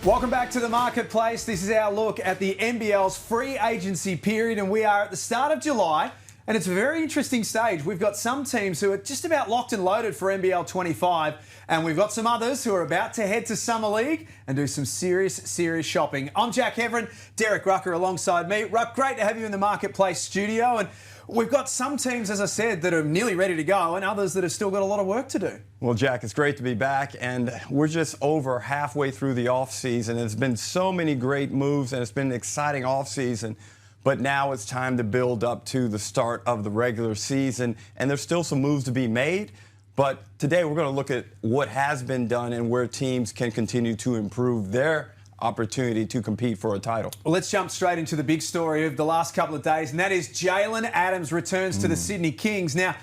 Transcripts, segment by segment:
Welcome back to the marketplace. This is our look at the NBL's free agency period, and we are at the start of July, and it's a very interesting stage. We've got some teams who are just about locked and loaded for NBL 25, and we've got some others who are about to head to Summer League and do some serious shopping. I'm Jack Heverin, Derek Rucker alongside me. Ruck, great to have you in the marketplace studio, and we've got some teams, as I said, that are nearly ready to go and others that have still got a lot of work to do. Well, Jack, it's great to be back, and we're just over halfway through the offseason. There's been so many great moves, and it's been an exciting offseason. But now it's time to build up to the start of the regular season, and there's still some moves to be made. But today we're going to look at what has been done and where teams can continue to improve their opportunity to compete for a title. Well, let's jump straight into the big story of the last couple of days, and that is Jaylen Adams returns to the Sydney Kings. Now,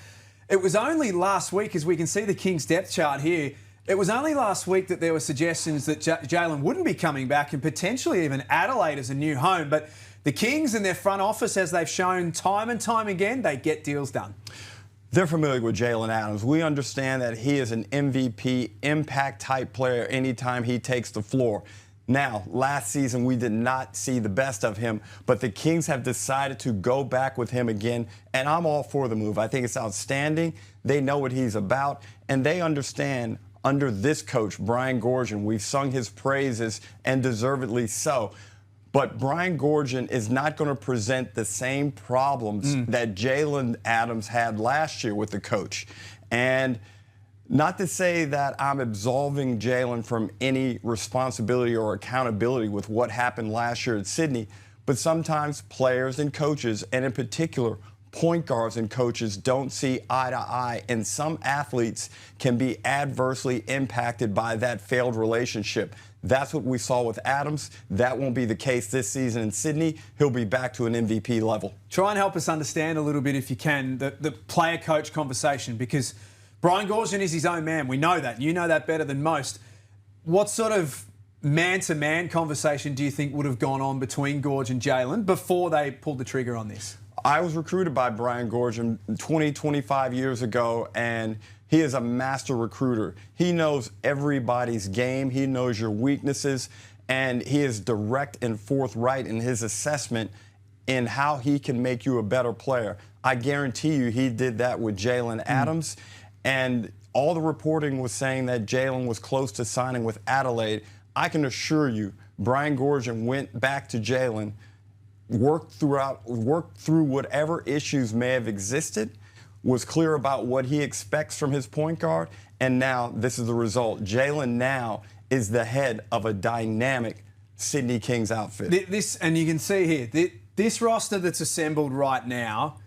it was only last week, as we can see the Kings depth chart here, it was only last week that there were suggestions that Jaylen wouldn't be coming back and potentially even Adelaide as a new home. But the Kings and their front office, as they've shown time and time again, they get deals done. They're familiar with Jaylen Adams. We understand that he is an MVP, impact-type player anytime he takes the floor. Now, last season, we did not see the best of him, but the Kings have decided to go back with him again, and I'm all for the move. I think it's outstanding. They know what he's about, and they understand under this coach, Brian Goorjian, we've sung his praises, and deservedly so. But Brian Goorjian is not going to present the same problems that Jaylen Adams had last year with the coach. And not to say that I'm absolving Jaylen from any responsibility or accountability with what happened last year at Sydney, but sometimes players and coaches, and in particular point guards and coaches, don't see eye to eye, and some athletes can be adversely impacted by that failed relationship. That's what we saw with Adams. That won't be the case this season in Sydney. He'll be back to an MVP level. Try and help us understand a little bit, if you can, the player-coach conversation, because Brian Goorjian is his own man. We know that. You know that better than most. What sort of man-to-man conversation do you think would have gone on between Goorjian and Jaylen before they pulled the trigger on this? I was recruited by Brian Goorjian 25 years ago, and he is a master recruiter. He knows everybody's game. He knows your weaknesses, and he is direct and forthright in his assessment in how he can make you a better player. I guarantee you he did that with Jaylen Adams. And all the reporting was saying that Jaylen was close to signing with Adelaide. I can assure you, Brian Goorjian went back to Jaylen, worked through whatever issues may have existed, was clear about what he expects from his point guard, and now this is the result. Jaylen now is the head of a dynamic Sydney Kings outfit. And you can see here, this roster that's assembled right now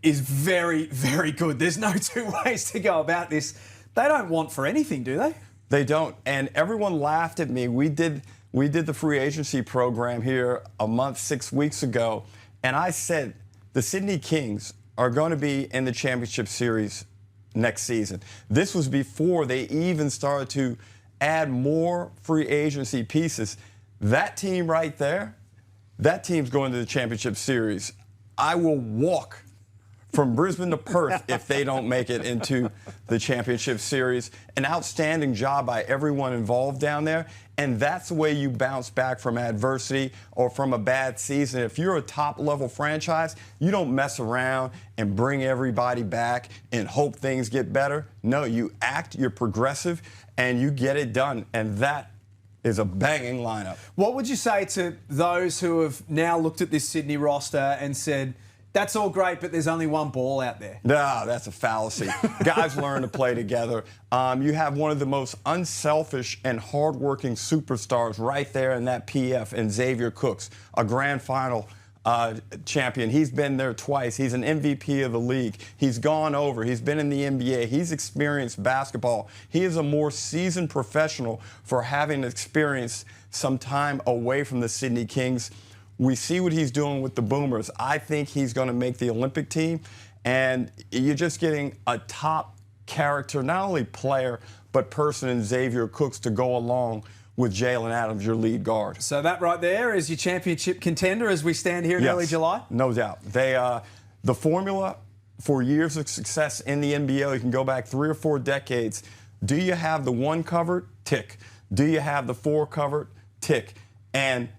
is very, very good. There's no two ways to go about this. They don't want for anything, do they? They don't. And everyone laughed at me. We did the free agency program here a month, 6 weeks ago, and I said the Sydney Kings are going to be in the championship series next season. This was before they even started to add more free agency pieces. That team right there, that team's going to the championship series. I will walk from Brisbane to Perth if they don't make it into the championship series. An outstanding job by everyone involved down there, and that's the way you bounce back from adversity or from a bad season. If you're a top-level franchise, you don't mess around and bring everybody back and hope things get better. No, you act, you're progressive, and you get it done, and that is a banging lineup. What would you say to those who have now looked at this Sydney roster and said, that's all great, but there's only one ball out there? No, that's a fallacy. Guys learn to play together. You have one of the most unselfish and hardworking superstars right there in that PF, and Xavier Cooks, a grand final champion. He's been there twice. He's an MVP of the league. He's gone over. He's been in the NBA. He's experienced basketball. He is a more seasoned professional for having experienced some time away from the Sydney Kings. We see what he's doing with the Boomers. I think he's going to make the Olympic team, and you're just getting a top character, not only player, but person in Xavier Cooks to go along with Jaylen Adams, your lead guard. So that right there is your championship contender as we stand here in early July? No doubt. The formula for years of success in the NBL, you can go back 3 or 4 decades. Do you have the 1 covered? Tick. Do you have the 4 covered? tick. And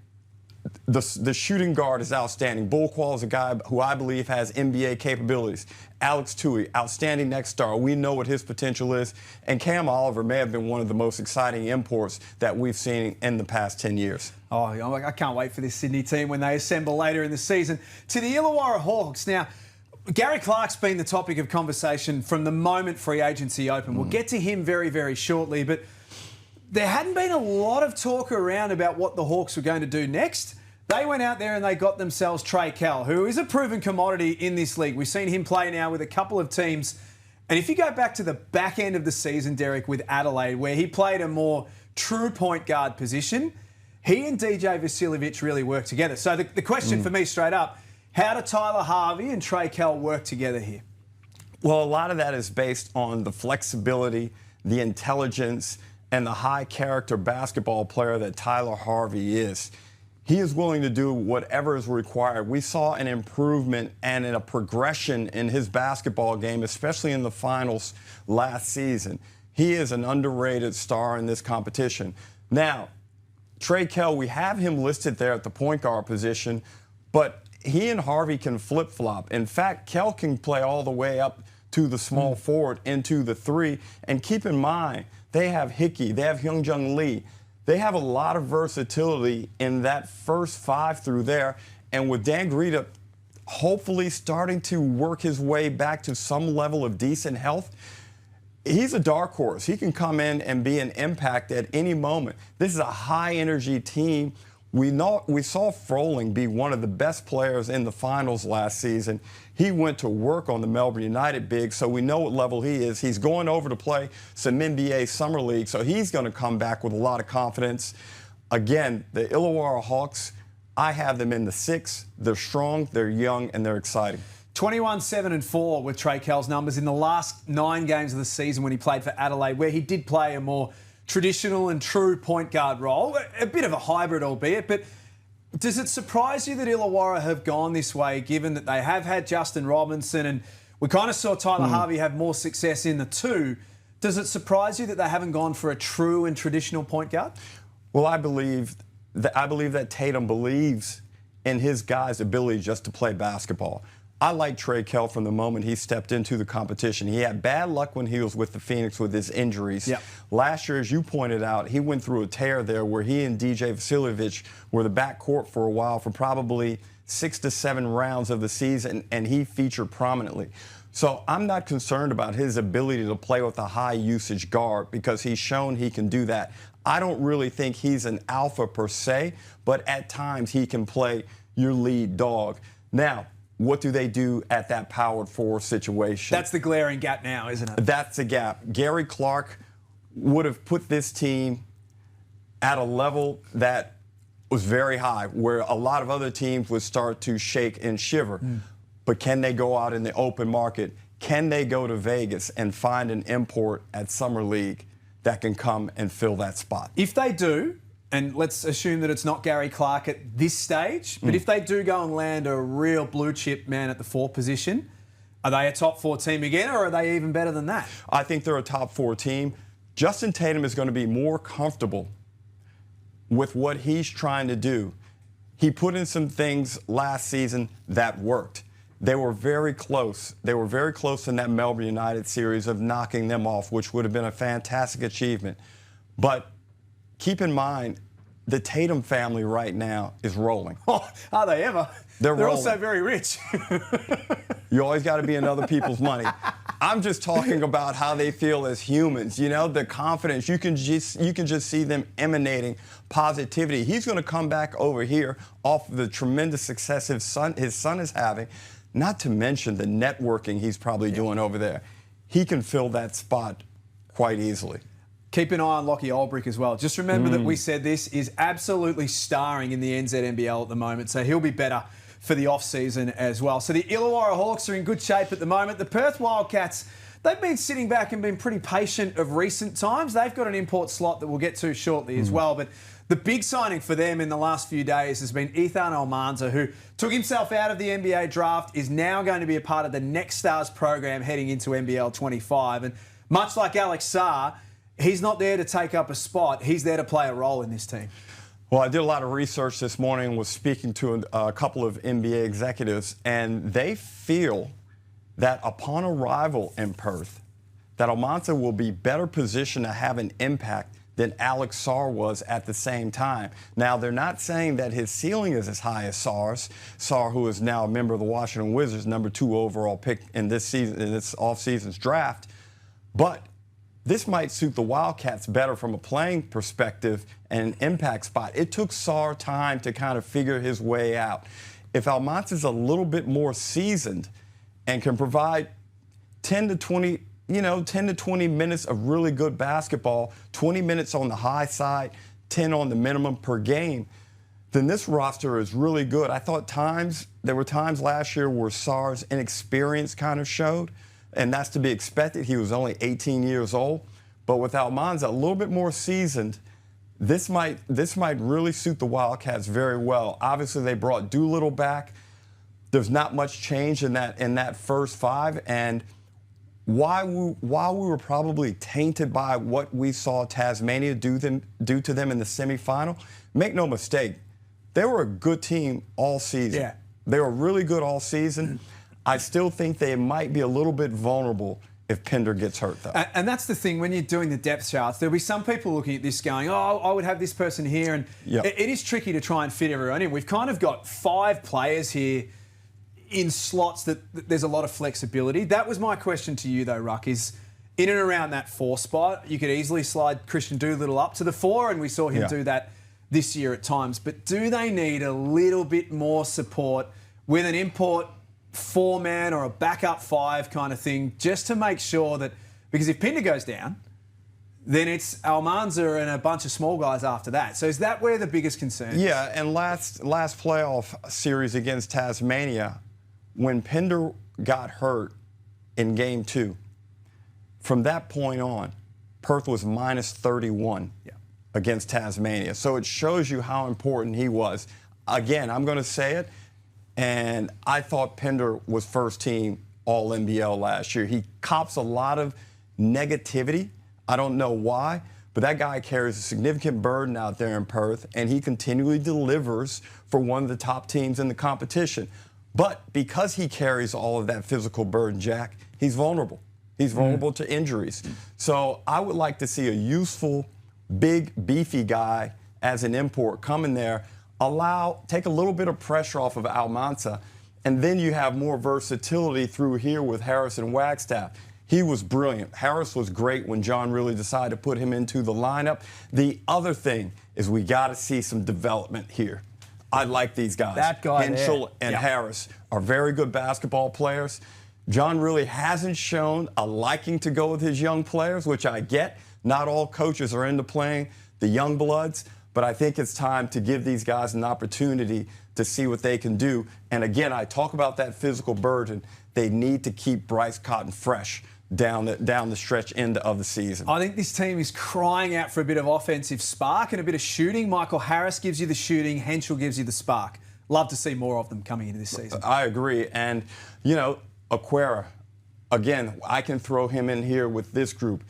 the shooting guard is outstanding. Bullquall is a guy who I believe has NBA capabilities. Alex Tui, outstanding next star. We know what his potential is. And Cam Oliver may have been one of the most exciting imports that we've seen in the past 10 years. Oh, I can't wait for this Sydney team when they assemble later in the season. To the Illawarra Hawks. Now, Gary Clark's been the topic of conversation from the moment free agency opened. We'll get to him very, very shortly. But there hadn't been a lot of talk around about what the Hawks were going to do next. They went out there and they got themselves Trey, Kell, who is a proven commodity in this league. We've seen him play now with a couple of teams. And if you go back to the back end of the season, Derek, with Adelaide, where he played a more true point guard position, he and DJ Vasiljevic really worked together. So the question for me straight up, how do Tyler Harvey and Trey Kell work together here? Well, a lot of that is based on the flexibility, the intelligence, and the high character basketball player that Tyler Harvey is. He is willing to do whatever is required. We saw an improvement and a progression in his basketball game, especially in the finals last season. He is an underrated star in this competition. Now, Trey Kell, we have him listed there at the point guard position, but he and Harvey can flip-flop. In fact, Kell can play all the way up to the small forward into the three. And keep in mind, they have Hickey, they have Hyunjung Lee. They have a lot of versatility in that first five through there. And with Dan Greta hopefully starting to work his way back to some level of decent health, he's a dark horse. He can come in and be an impact at any moment. This is a high-energy team. We saw Froling be one of the best players in the finals last season. He went to work on the Melbourne United big, so we know what level he is. He's going over to play some NBA Summer League, so he's going to come back with a lot of confidence. Again, the Illawarra Hawks, I have them in the 6. They're strong, they're young, and they're exciting. 21-7-4 with Trey Kell's numbers in the last 9 games of the season when he played for Adelaide, where he did play a more traditional and true point guard role. A bit of a hybrid, albeit, but does it surprise you that Illawarra have gone this way, given that they have had Justin Robinson and we kind of saw Tyler Harvey have more success in the 2? Does it surprise you that they haven't gone for a true and traditional point guard? Well, I believe that Tatum believes in his guys' ability just to play basketball. I like Trey Kell from the moment he stepped into the competition. He had bad luck when he was with the Phoenix with his injuries. Yep. Last year, as you pointed out, he went through a tear there where he and DJ Vasiljevic were the backcourt for a while for probably 6 to 7 rounds of the season, and he featured prominently. So I'm not concerned about his ability to play with a high-usage guard because he's shown he can do that. I don't really think he's an alpha per se, but at times he can play your lead dog. Now, what do they do at that powered forward situation? That's the glaring gap now, isn't it? That's the gap. Gary Clark would have put this team at a level that was very high, where a lot of other teams would start to shake and shiver. But can they go out in the open market? Can they go to Vegas and find an import at Summer League that can come and fill that spot? If they do, and let's assume that it's not Gary Clark at this stage, but if they do go and land a real blue chip man at the 4 position, are they a top 4 team again, or are they even better than that? I think they're a top 4 team. Justin Tatum is going to be more comfortable with what he's trying to do. He put in some things last season that worked. They were very close. They were very close in that Melbourne United series of knocking them off, which would have been a fantastic achievement. But keep in mind, the Tatum family right now is rolling. Oh, are they ever? They're rolling. Also very rich. You always got to be in other people's money. I'm just talking about how they feel as humans. You know, the confidence. You can just see them emanating positivity. He's going to come back over here off of the tremendous success his son is having. Not to mention the networking he's probably doing over there. He can fill that spot quite easily. Keep an eye on Lockie Olbrich as well. Just remember that we said this is absolutely starring in the NZNBL at the moment, so he'll be better for the off-season as well. So the Illawarra Hawks are in good shape at the moment. The Perth Wildcats, they've been sitting back and been pretty patient of recent times. They've got an import slot that we'll get to shortly as well, but the big signing for them in the last few days has been Ethan Almanza, who took himself out of the NBA draft, is now going to be a part of the Next Stars program heading into NBL 25. And much like Alex Sarr, he's not there to take up a spot. He's there to play a role in this team. Well, I did a lot of research this morning and was speaking to a couple of NBA executives, and they feel that upon arrival in Perth, that Almanza will be better positioned to have an impact than Alex Sarr was at the same time. Now, they're not saying that his ceiling is as high as Sarr's. Sarr, who is now a member of the Washington Wizards, number 2 overall pick in this season, in this offseason's draft. But this might suit the Wildcats better from a playing perspective and an impact spot. It took Sarr time to kind of figure his way out. If Almanza's a little bit more seasoned and can provide 10 to 20 minutes of really good basketball, 20 minutes on the high side, 10 on the minimum per game, then this roster is really good. I thought there were times last year where Sarr's inexperience kind of showed, and that's to be expected. He was only 18 years old. But with Almanza a little bit more seasoned, this might really suit the Wildcats very well. Obviously, they brought Doolittle back. There's not much change in that first 5, and while we were probably tainted by what we saw Tasmania do to them in the semifinal, make no mistake, they were a good team all season. Yeah. They were really good all season. I still think they might be a little bit vulnerable if Pinder gets hurt, though. And that's the thing, when you're doing the depth charts, there'll be some people looking at this going, oh, I would have this person here. And it is tricky to try and fit everyone in. We've kind of got 5 players here in slots that there's a lot of flexibility. That was my question to you, though, Ruck, is in and around that 4 spot, you could easily slide Christian Doolittle up to the 4, and we saw him do that this year at times. But do they need a little bit more support with an import 4-man or a backup 5 kind of thing, just to make sure that, because if Pinder goes down, then it's Almanza and a bunch of small guys after that. So is that where the biggest concern is? Yeah, and last playoff series against Tasmania, when Pinder got hurt in Game 2, from that point on, Perth was minus 31 against Tasmania. So it shows you how important he was. Again, I'm going to say it, and I thought Pinder was first team All-NBL last year. He cops a lot of negativity. I don't know why, but that guy carries a significant burden out there in Perth, and he continually delivers for one of the top teams in the competition. But because he carries all of that physical burden, Jack, he's vulnerable. He's vulnerable to injuries. So I would like to see a useful, big, beefy guy as an import come in there, take a little bit of pressure off of Almanza, and then you have more versatility through here with Harris and Wagstaff. He was brilliant. Harris was great when John really decided to put him into the lineup. The other thing is we got to see some development here. I like these guys. That guy Henschel and Harris are very good basketball players. John really hasn't shown a liking to go with his young players, which I get. Not all coaches are into playing the young bloods, but I think it's time to give these guys an opportunity to see what they can do. And again, I talk about that physical burden. They need to keep Bryce Cotton fresh down the stretch end of the season. I think this team is crying out for a bit of offensive spark and a bit of shooting. Michael Harris gives you the shooting. Henschel gives you the spark. Love to see more of them coming into this season. I agree. And, Aquera, again, I can throw him in here with this group.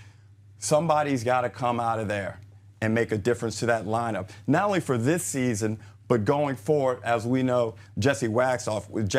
Somebody's got to come out of there and make a difference to that lineup. Not only for this season, but going forward, as we know, Jesse Wagstaff, we'd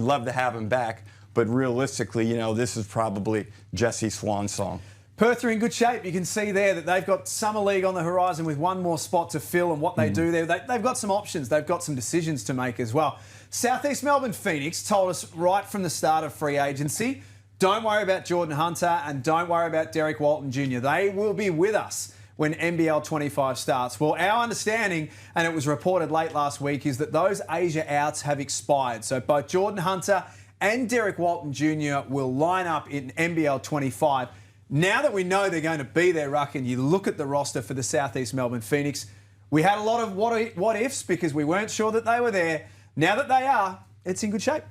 love to have him back. But realistically, this is probably Jesse's swan song. Perth are in good shape. You can see there that they've got Summer League on the horizon with one more spot to fill, and what they do there, they've got some options. They've got some decisions to make as well. Southeast Melbourne Phoenix told us right from the start of free agency, don't worry about Jordan Hunter and don't worry about Derek Walton Jr. They will be with us when NBL 25 starts. Well, our understanding, and it was reported late last week, is that those Asia outs have expired. So both Jordan Hunter and Derek Walton Jr. will line up in NBL 25. Now that we know they're going to be there, Ruck, and you look at the roster for the Southeast Melbourne Phoenix, we had a lot of what ifs because we weren't sure that they were there. Now that they are, it's in good shape.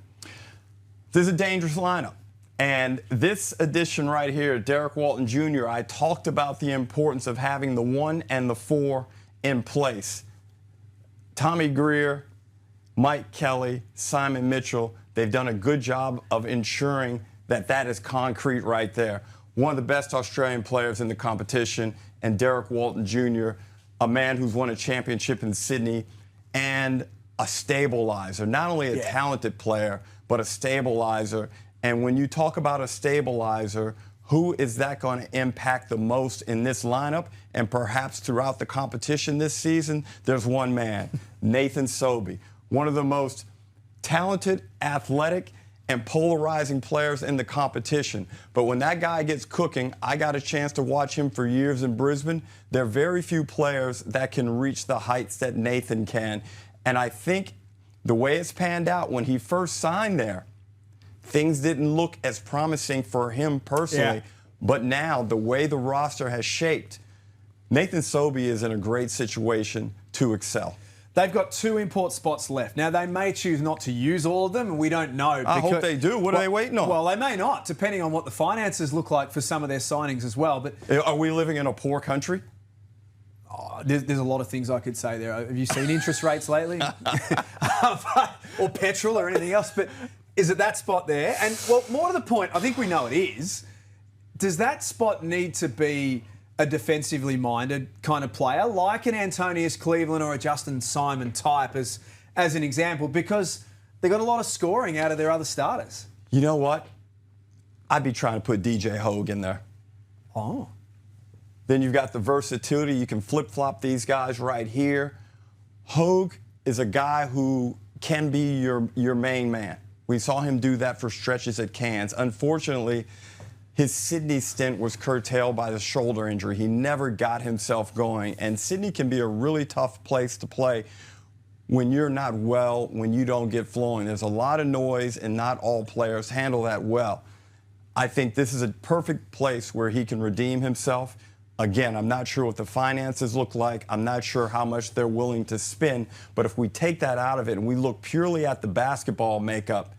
This is a dangerous lineup. And this addition right here, Derek Walton Jr., I talked about the importance of having the 1 and the 4 in place. Tommy Greer, Mike Kelly, Simon Mitchell, they've done a good job of ensuring that is concrete right there. One of the best Australian players in the competition, and Derek Walton Jr., a man who's won a championship in Sydney, and a stabilizer. Not only a talented player, but a stabilizer. And when you talk about a stabilizer, who is that going to impact the most in this lineup and perhaps throughout the competition this season? There's one man, Nathan Sobey, one of the most talented, athletic, and polarizing players in the competition. But when that guy gets cooking, I got a chance to watch him for years in Brisbane. There are very few players that can reach the heights that Nathan can. And I think the way it's panned out, when he first signed there, things didn't look as promising for him personally. Yeah. But now, the way the roster has shaped, Nathan Sobey is in a great situation to excel. They've got 2 import spots left. Now, they may choose not to use all of them, and we don't know. I hope they do. What are they waiting on? Well, they may not, depending on what the finances look like for some of their signings as well. But are we living in a poor country? Oh, there's a lot of things I could say there. Have you seen interest rates lately? Or petrol or anything else? But is it that spot there? And, well, more to the point, I think we know it is. Does that spot need to be a defensively minded kind of player, like an Antonius Cleveland or a Justin Simon type as an example? Because they got a lot of scoring out of their other starters. You know what? I'd be trying to put DJ Hogue in there. Oh. Then you've got the versatility. You can flip-flop these guys right here. Hogue is a guy who can be your main man. We saw him do that for stretches at Cairns. Unfortunately, his Sydney stint was curtailed by the shoulder injury. He never got himself going. And Sydney can be a really tough place to play when you're not well, when you don't get flowing. There's a lot of noise, and not all players handle that well. I think this is a perfect place where he can redeem himself. Again, I'm not sure what the finances look like. I'm not sure how much they're willing to spend. But if we take that out of it and we look purely at the basketball makeup,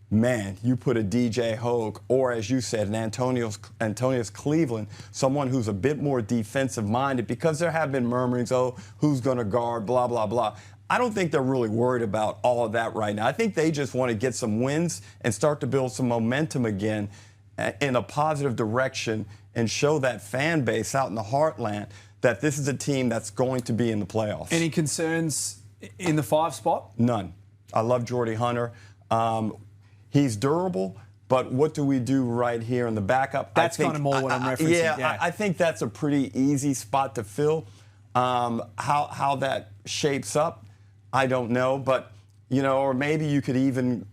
man, you put a DJ Hogue, or as you said, an Antonius Cleveland, someone who's a bit more defensive-minded, because there have been murmurings, oh, who's going to guard, blah, blah, blah. I don't think they're really worried about all of that right now. I think they just want to get some wins and start to build some momentum again in a positive direction and show that fan base out in the heartland that this is a team that's going to be in the playoffs. Any concerns in the 5 spot? None. I love Jordy Hunter. He's durable, but what do we do right here in the backup? That's kind of more what I'm referencing. Yeah, I think that's a pretty easy spot to fill. How that shapes up, I don't know, but or maybe you even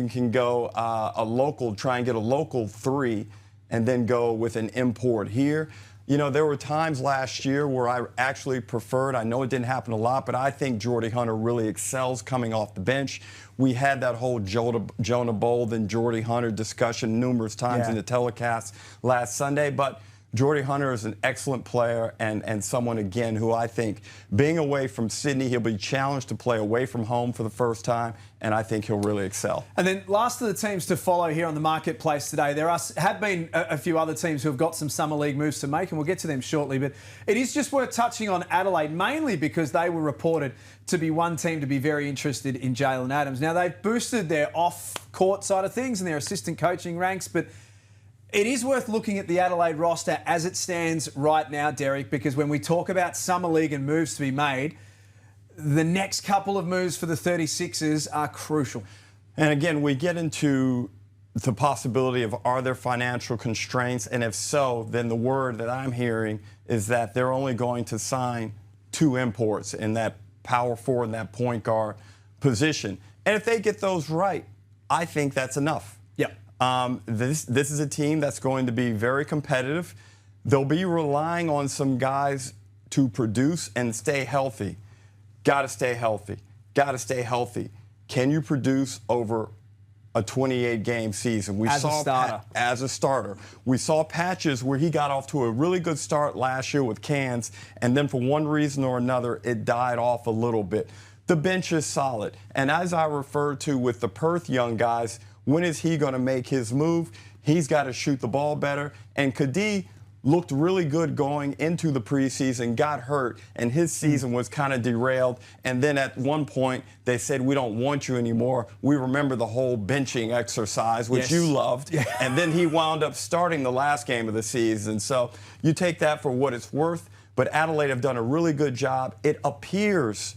can go a local, try and get a local 3, and then go with an import here. There were times last year where I actually preferred, I know it didn't happen a lot, but I think Jordy Hunter really excels coming off the bench. We had that whole Jonah Bolden, Jordy Hunter discussion numerous times in the telecast last Sunday, but Jordy Hunter is an excellent player and someone, again, who I think, being away from Sydney, he'll be challenged to play away from home for the first time, and I think he'll really excel. And then last of the teams to follow here on the marketplace today, there have been a few other teams who have got some Summer League moves to make, and we'll get to them shortly, but it is just worth touching on Adelaide, mainly because they were reported to be one team to be very interested in Jaylen Adams. Now, they've boosted their off-court side of things and their assistant coaching ranks, but it is worth looking at the Adelaide roster as it stands right now, Derek, because when we talk about Summer League and moves to be made, the next couple of moves for the 36ers are crucial. And again, we get into the possibility of, are there financial constraints? And if so, then the word that I'm hearing is that they're only going to sign 2 imports in that power forward and that point guard position. And if they get those right, I think that's enough. Yep. This is a team that's going to be very competitive. They'll be relying on some guys to produce and stay healthy. Got to stay healthy. Got to stay healthy. Can you produce over a 28-game season? As a starter. We saw patches where he got off to a really good start last year with Cairns, and then for one reason or another, it died off a little bit. The bench is solid. And as I referred to with the Perth young guys, when is he going to make his move? He's got to shoot the ball better. And Kadhi looked really good going into the preseason, got hurt, and his season was kind of derailed. And then at one point, they said, we don't want you anymore. We remember the whole benching exercise, which you loved. Yeah. And then he wound up starting the last game of the season. So you take that for what it's worth. but Adelaide have done a really good job. It appears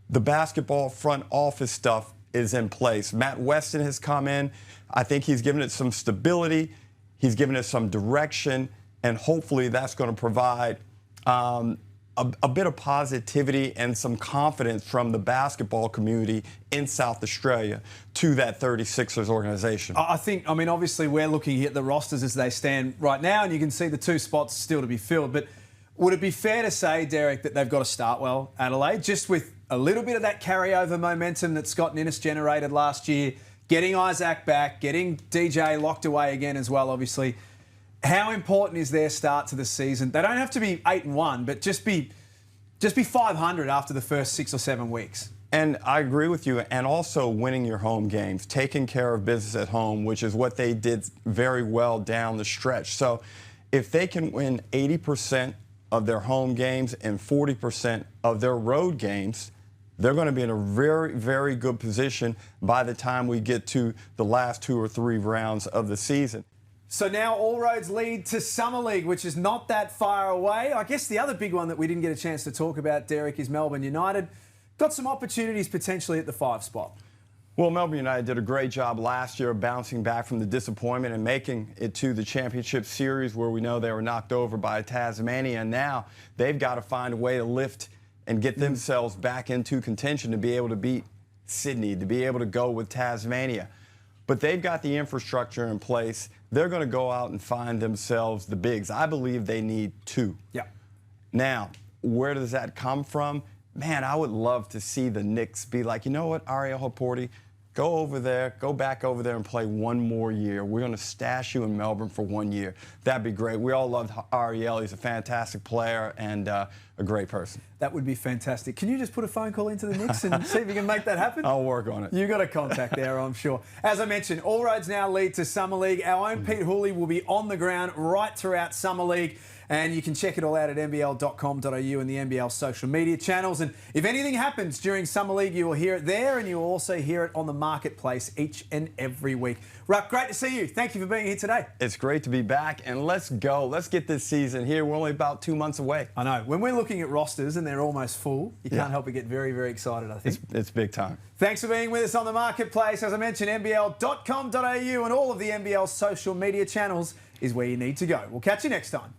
the basketball front office stuff is in place. Matt Weston has come in. I think he's given it some stability. He's given it some direction, and hopefully that's going to provide a bit of positivity and some confidence from the basketball community in South Australia to that 36ers organization. I mean, obviously we're looking at the rosters as they stand right now, and you can see the 2 spots still to be filled. But would it be fair to say, Derek, that they've got to start well, Adelaide, just with a little bit of that carryover momentum that Scott Ninnis generated last year, getting Isaac back, getting DJ locked away again as well, obviously. How important is their start to the season? They don't have to be 8-1, but just be 500 after the first 6 or 7 weeks. And I agree with you. And also winning your home games, taking care of business at home, which is what they did very well down the stretch. So if they can win 80% of their home games and 40% of their road games, they're going to be in a very, very good position by the time we get to the last 2 or 3 rounds of the season. So now all roads lead to Summer League, which is not that far away. I guess the other big one that we didn't get a chance to talk about, Derek, is Melbourne United. Got some opportunities potentially at the 5 spot. Well, Melbourne United did a great job last year bouncing back from the disappointment and making it to the championship series, where we know they were knocked over by Tasmania. And now they've got to find a way to lift and get themselves back into contention to be able to beat Sydney, to be able to go with Tasmania. But they've got the infrastructure in place. They're going to go out and find themselves the bigs. I believe they need 2. Yeah. Now, where does that come from? Man, I would love to see the Knicks be like, you know what, Ariel Hoporti, go over there, go back over there and play 1 more year. We're going to stash you in Melbourne for 1 year. That'd be great. We all loved Ariel. He's a fantastic player and a great person. That would be fantastic. Can you just put a phone call into the Knicks and see if you can make that happen? I'll work on it. You got a contact there, I'm sure. As I mentioned, all roads now lead to Summer League. Our own Pete Hooley will be on the ground right throughout Summer League. And you can check it all out at nbl.com.au and the NBL social media channels. And if anything happens during Summer League, you will hear it there, and you will also hear it on the marketplace each and every week. Ruck, great to see you. Thank you for being here today. It's great to be back, and let's go. Let's get this season here. We're only about 2 months away. I know. When we're looking at rosters and they're almost full, you can't help but get very, very excited, I think. It's big time. Thanks for being with us on the marketplace. As I mentioned, nbl.com.au and all of the NBL social media channels is where you need to go. We'll catch you next time.